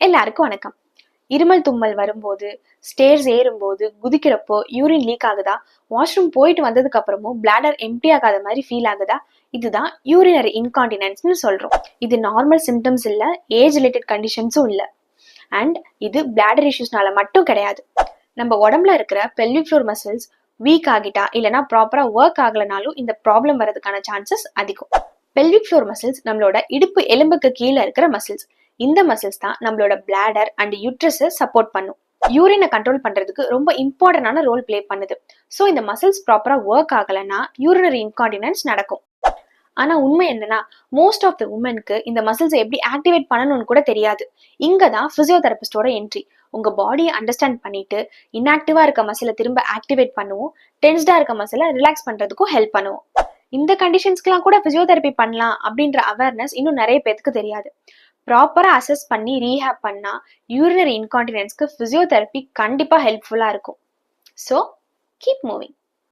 எல்லாருக்கும் வணக்கம். இருமல் தும்மல் வரும்போது, ஸ்டேர்ஸ் ஏறும்போது, குதிக்கிறப்போ யூரின் லீக் ஆகுதா, வாஷ்ரூம் போயிட்டு வந்ததுக்கு அப்புறமும் பிளாடர் எம்டி ஆகாத மாதிரி ஃபீல் ஆகுதா, இதுதான் யூரினரி இன்கான்டினன்ஸ்னு சொல்றோம். இது நார்மல் சிம்டம்ஸ் இல்ல, ஏஜ் ரிலேட்டட் கண்டிஷன்ஸும் இல்ல. அண்ட் இது பிளாடர் இஷ்யூஸ்னால மட்டும் கிடையாது. நம்ம உடம்புல இருக்கிற பெல்விக் ஃப்ளோர் மசில்ஸ் வீக் ஆகிட்டா இல்லைன்னா ப்ராப்பரா ஒர்க் ஆகலனாலும் இந்த ப்ராப்ளம் வரதுக்கான சான்சஸ் அதிகம். பெல்விக் ஃப்ளோர் மசில்ஸ் நம்மளோட இடுப்பு எலும்புக்கு கீழே இருக்கிற மசில்ஸ். இந்த மசில்ஸ் தான் நம்மளோட பிளாடர் அண்ட் யூட்ரஸை சப்போர்ட் பண்ணும். யூரினை கண்ட்ரோல் பண்றதுக்கு ரொம்ப இம்பார்ட்டன்டான ரோல் பிளே பண்ணுது. ஸோ இந்த மசில்ஸ் ப்ராப்பரா ஒர்க் ஆகலைன்னா யூரினரி இன்கான்டினன்ஸ் நடக்கும். ஆனா உண்மை என்னன்னா, மோஸ்ட் ஆஃப் த உமனுக்கு இந்த மசில்ஸை எப்படி ஆக்டிவேட் பண்ணணும்னு கூட தெரியாது. இங்க தான் பிசியோதெரபிஸ்டோட என்ட்ரி. உங்க பாடியை அண்டர்ஸ்டாண்ட் பண்ணிட்டு இன்ஆக்டிவா இருக்க மசிலை திரும்ப ஆக்டிவேட் பண்ணுவோம், டென்ஸ்டா இருக்க மசிலை ரிலாக்ஸ் பண்றதுக்கும் ஹெல்ப் பண்ணுவோம். இந்த கண்டிஷன்ஸ்க்குலாம் கூட பிசியோதெரபி பண்ணலாம் அப்படின்ற அவேர்னஸ் இன்னும் நிறைய பேருக்கு தெரியாது. ப்ராப்பரா அசஸ் பண்ணி ரீஹேப் பண்ணா யூரினரி இன்கான்டினன்ஸ்க்கு பிசியோதெரபி கண்டிப்பா ஹெல்ப்ஃபுல்லா இருக்கும். So keep moving.